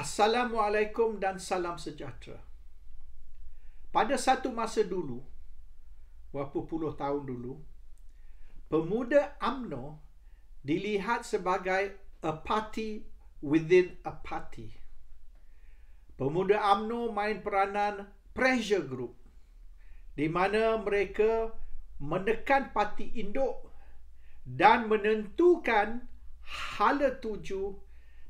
Assalamualaikum dan salam sejahtera. Pada satu masa dulu, berapa puluh tahun dulu, pemuda UMNO dilihat sebagai a party within a party. Pemuda UMNO main peranan pressure group, di mana mereka menekan parti induk dan menentukan hala tuju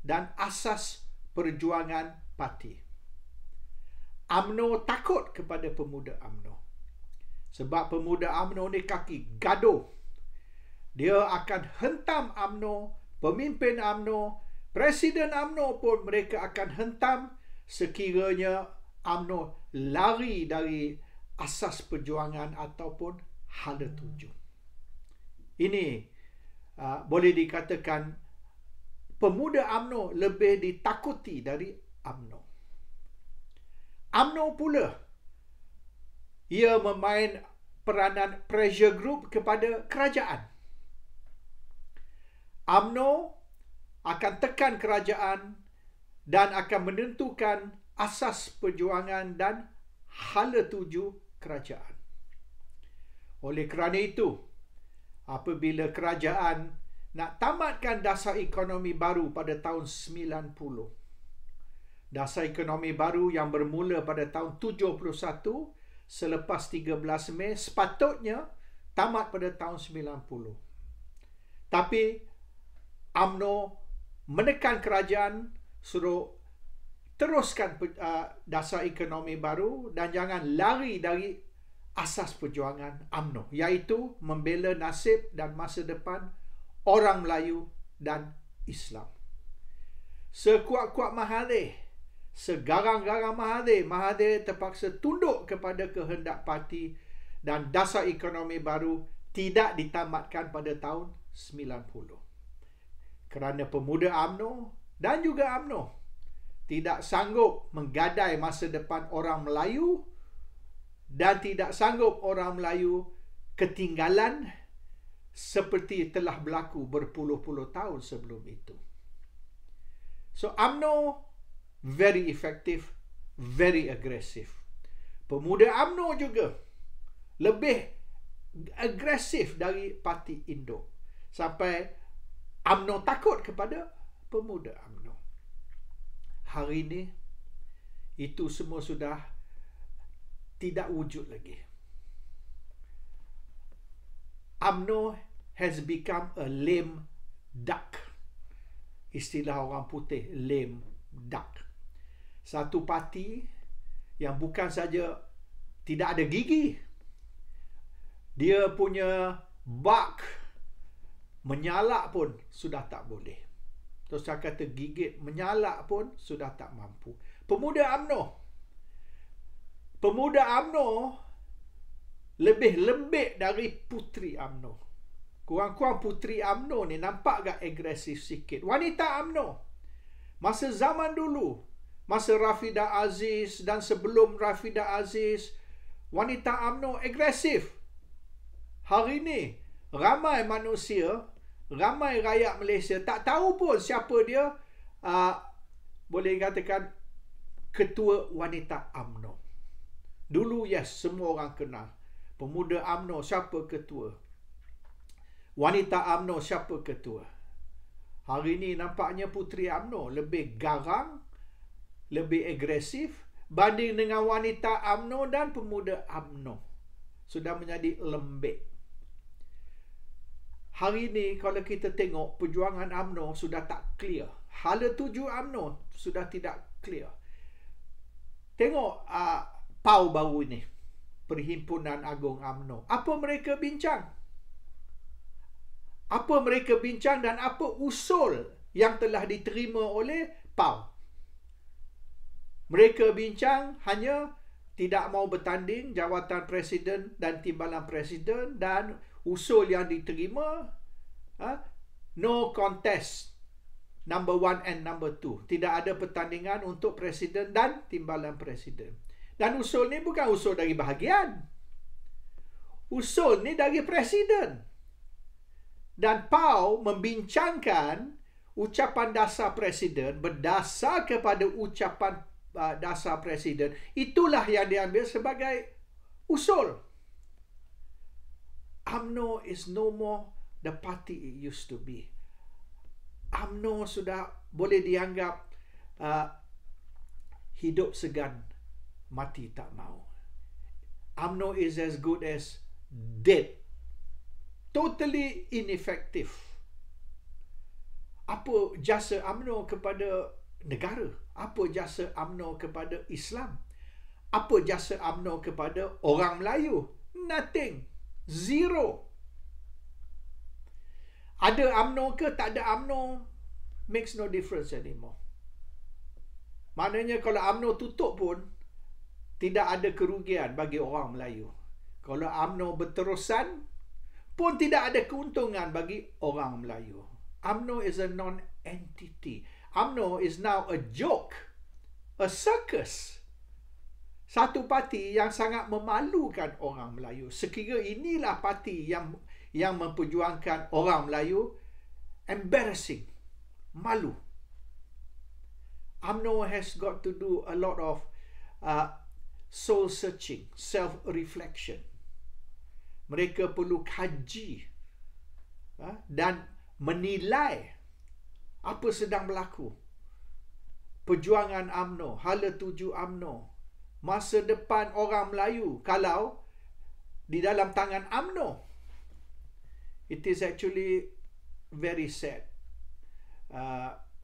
dan asas perjuangan parti. UMNO takut kepada pemuda UMNO. Sebab pemuda UMNO ni kaki gaduh. Dia akan hentam UMNO, pemimpin UMNO, presiden UMNO pun mereka akan hentam sekiranya UMNO lari dari asas perjuangan ataupun hala tuju. Ini boleh dikatakan pemuda UMNO lebih ditakuti dari UMNO. UMNO pula, ia memain peranan pressure group kepada kerajaan. UMNO akan tekan kerajaan dan akan menentukan asas perjuangan dan hala tuju kerajaan. Oleh kerana itu, apabila kerajaan nak tamatkan dasar ekonomi baru pada tahun 90, dasar ekonomi baru yang bermula pada tahun 71 selepas 13 Mei sepatutnya tamat pada tahun 90. Tapi UMNO menekan kerajaan suruh teruskan dasar ekonomi baru dan jangan lari dari asas perjuangan UMNO, iaitu membela nasib dan masa depan orang Melayu dan Islam. Sekuat-kuat Mahathir, segarang-garang Mahathir terpaksa tunduk kepada kehendak parti dan dasar ekonomi baru tidak ditamatkan pada tahun 90. Kerana pemuda UMNO dan juga UMNO tidak sanggup menggadai masa depan orang Melayu dan tidak sanggup orang Melayu ketinggalan seperti telah berlaku berpuluh-puluh tahun sebelum itu. So UMNO very effective, very agresif. Pemuda UMNO juga lebih agresif dari parti induk. Sampai UMNO takut kepada pemuda UMNO. Hari ini itu semua sudah tidak wujud lagi. UMNO has become a lame duck. Istilah orang putih, lame duck. Satu parti yang bukan saja tidak ada gigi, dia punya bak menyalak pun sudah tak boleh. Terus saya kata gigit, menyalak pun sudah tak mampu. Pemuda UMNO lebih lembik dari puteri UMNO. Kurang-kurang puteri UMNO ni nampak agak agresif sikit. Wanita UMNO, masa zaman dulu, masa Rafidah Aziz dan sebelum Rafidah Aziz, wanita UMNO agresif. Hari ni, ramai manusia, ramai rakyat Malaysia tak tahu pun siapa dia, boleh katakan, ketua wanita UMNO. Dulu, yes, semua orang kenal. Pemuda UMNO, siapa ketua? Wanita UMNO, siapa ketua? Hari ini nampaknya puteri UMNO lebih garang, lebih agresif banding dengan wanita UMNO dan pemuda UMNO. Sudah menjadi lembik. Hari ini kalau kita tengok perjuangan UMNO sudah tak clear. Hala tuju UMNO sudah tidak clear. Tengok PAU baru ini, Perhimpunan Agung UMNO. Apa mereka bincang? Apa mereka bincang dan apa usul yang telah diterima oleh PAU? Mereka bincang hanya tidak mau bertanding jawatan presiden dan timbalan presiden, dan usul yang diterima, no contest number 1 and number 2. Tidak ada pertandingan untuk presiden dan timbalan presiden. Dan usul ni bukan usul dari bahagian. Usul ni dari presiden. Dan PAU membincangkan ucapan dasar Presiden, berdasar kepada ucapan dasar Presiden, itulah yang diambil sebagai usul. UMNO is no more the party it used to be. UMNO sudah boleh dianggap hidup segan, mati tak mau. UMNO is as good as dead. Totally ineffective. Apa jasa UMNO kepada negara? Apa jasa UMNO kepada Islam? Apa jasa UMNO kepada orang Melayu? Nothing. Zero. Ada UMNO ke tak ada UMNO, makes no difference anymore. Maknanya kalau UMNO tutup pun, tidak ada kerugian bagi orang Melayu. Kalau UMNO berterusan, pun tidak ada keuntungan bagi orang Melayu. UMNO is a non-entity. UMNO is now a joke, a circus. Satu parti yang sangat memalukan orang Melayu. Sekira inilah parti yang memperjuangkan orang Melayu, embarrassing, malu. UMNO has got to do a lot of soul searching, self-reflection. Mereka perlu kaji dan menilai apa sedang berlaku. Perjuangan UMNO, hala tuju UMNO, masa depan orang Melayu kalau di dalam tangan UMNO. It is actually very sad.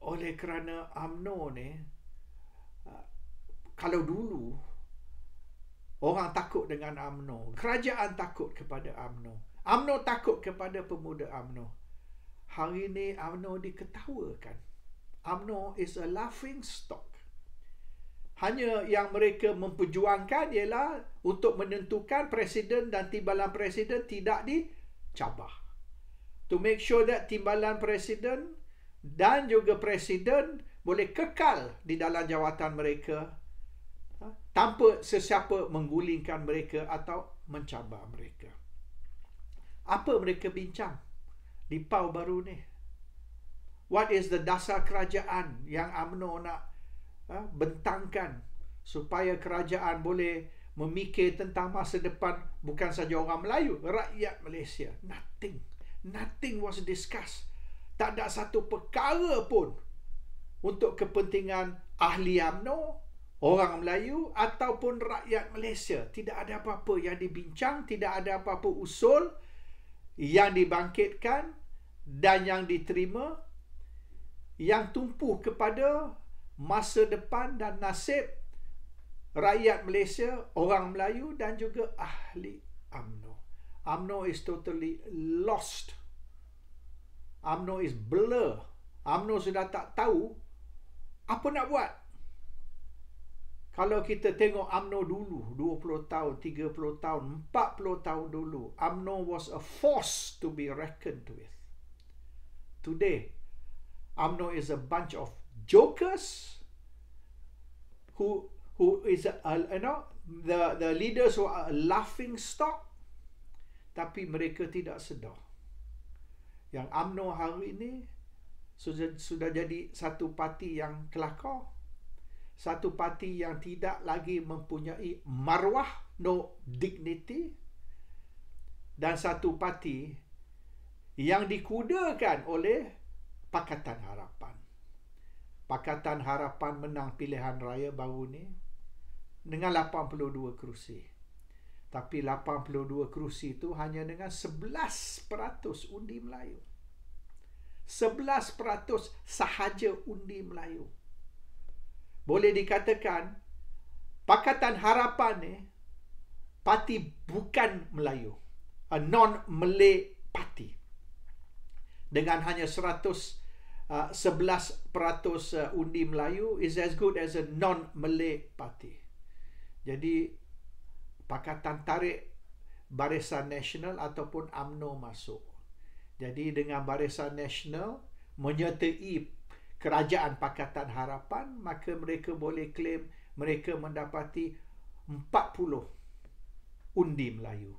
Oleh kerana UMNO ni, kalau dulu orang takut dengan UMNO, kerajaan takut kepada UMNO, UMNO takut kepada pemuda UMNO. Hari ini UMNO diketawakan. UMNO is a laughing stock. Hanya yang mereka memperjuangkan ialah untuk menentukan presiden dan timbalan presiden tidak dicabar. To make sure that timbalan presiden dan juga presiden boleh kekal di dalam jawatan mereka tanpa sesiapa menggulingkan mereka atau mencabar mereka. Apa mereka bincang di PAU baru ni? What is the dasar kerajaan yang UMNO nak bentangkan supaya kerajaan boleh memikir tentang masa depan bukan saja orang Melayu, rakyat Malaysia? Nothing was discussed. Tak ada satu perkara pun untuk kepentingan ahli UMNO, orang Melayu ataupun rakyat Malaysia. Tidak ada apa-apa yang dibincang, tidak ada apa-apa usul yang dibangkitkan dan yang diterima yang tumpu kepada masa depan dan nasib rakyat Malaysia, orang Melayu dan juga ahli UMNO. UMNO is totally lost. UMNO is blur. UMNO sudah tak tahu apa nak buat. Kalau kita tengok UMNO dulu, 20 tahun, 30 tahun, 40 tahun dulu, UMNO was a force to be reckoned with. Today, UMNO is a bunch of jokers who is the leaders who are a laughing stock, tapi mereka tidak sedar yang UMNO hari ini sudah jadi satu parti yang kelakar, satu parti yang tidak lagi mempunyai maruah, no dignity, dan satu parti yang dikudakan oleh Pakatan Harapan. Pakatan Harapan menang pilihan raya baru ni dengan 82 kerusi. Tapi 82 kerusi itu hanya dengan 11% undi Melayu. 11% sahaja undi Melayu. Boleh dikatakan Pakatan Harapan ni parti bukan Melayu, a non-Malay party, dengan hanya 11% undi Melayu is as good as a non-Malay party. Jadi Pakatan tarik Barisan Nasional ataupun UMNO masuk. Jadi dengan Barisan Nasional menyertai kerajaan Pakatan Harapan, maka mereka boleh claim mereka mendapati 40 undi Melayu.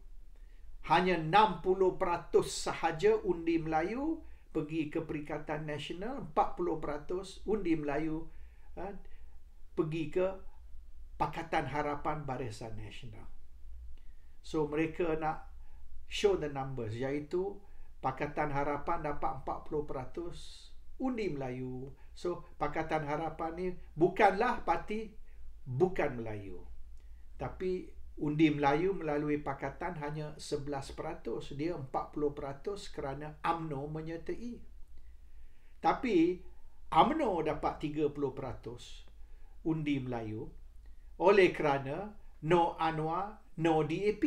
Hanya 60% sahaja undi Melayu pergi ke Perikatan Nasional, 40% undi Melayu pergi ke Pakatan Harapan Barisan Nasional. So mereka nak show the numbers, iaitu Pakatan Harapan dapat 40% undi Melayu. So Pakatan Harapan ni bukanlah parti bukan Melayu, tapi undi Melayu melalui Pakatan hanya 11%. Dia 40% kerana UMNO menyertai. Tapi UMNO dapat 30% undi Melayu oleh kerana no Anwar, no DAP.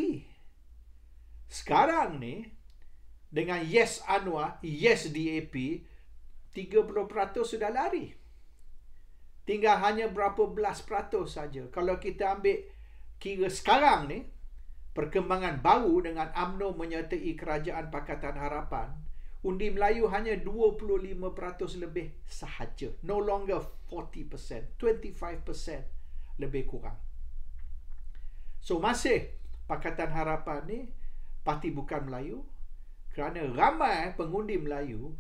Sekarang ni dengan yes Anwar, yes DAP, 30% sudah lari. Tinggal hanya berapa belas peratus saja. Kalau kita ambil kira sekarang ni, perkembangan baru dengan UMNO menyertai Kerajaan Pakatan Harapan, undi Melayu hanya 25% lebih sahaja. No longer 40%, 25% lebih kurang. So masih Pakatan Harapan ni parti bukan Melayu, kerana ramai pengundi Melayu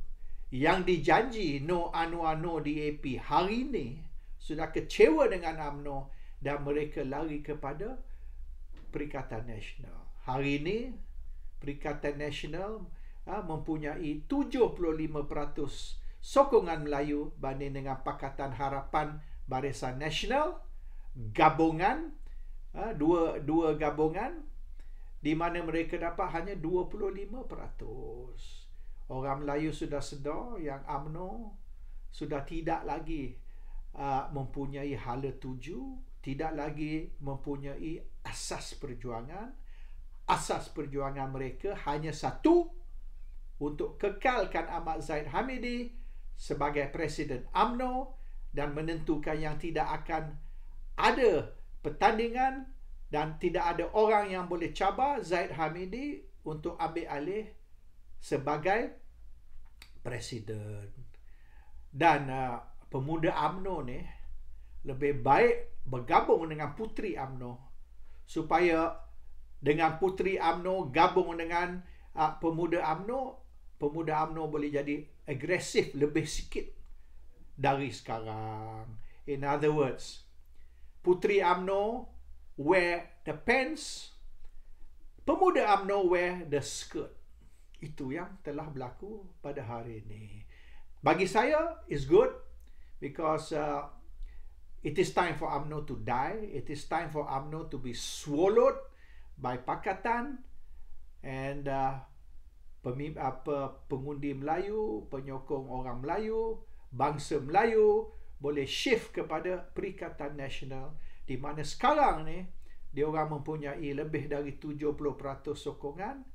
yang dijanji no Anwar, no DAP hari ini sudah kecewa dengan UMNO dan mereka lari kepada Perikatan Nasional. Hari ini Perikatan Nasional mempunyai 75% sokongan Melayu banding dengan Pakatan Harapan Barisan Nasional, gabungan, dua gabungan, di mana mereka dapat hanya 25%. Orang Melayu sudah sedar yang UMNO sudah tidak lagi mempunyai hala tuju, tidak lagi mempunyai asas perjuangan. Asas perjuangan mereka hanya satu, untuk kekalkan Ahmad Zahid Hamidi sebagai Presiden UMNO dan menentukan yang tidak akan ada pertandingan dan tidak ada orang yang boleh cabar Zahid Hamidi untuk ambil alih sebagai Presiden. Dan pemuda UMNO ni lebih baik bergabung dengan puteri UMNO, supaya dengan puteri UMNO gabung dengan pemuda UMNO boleh jadi agresif lebih sikit dari sekarang. In other words, puteri UMNO wear the pants, pemuda UMNO wear the skirt. Itu yang telah berlaku pada hari ini. Bagi saya, it's good because it is time for UMNO to die. It is time for UMNO to be swallowed by Pakatan, and pengundi Melayu, penyokong orang Melayu, bangsa Melayu boleh shift kepada Perikatan Nasional, di mana sekarang ni dia orang mempunyai lebih dari 70% sokongan.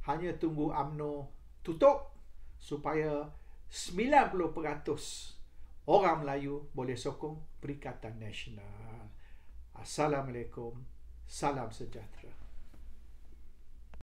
Hanya tunggu UMNO tutup supaya 90% orang Melayu boleh sokong Perikatan Nasional. Assalamualaikum. Salam sejahtera.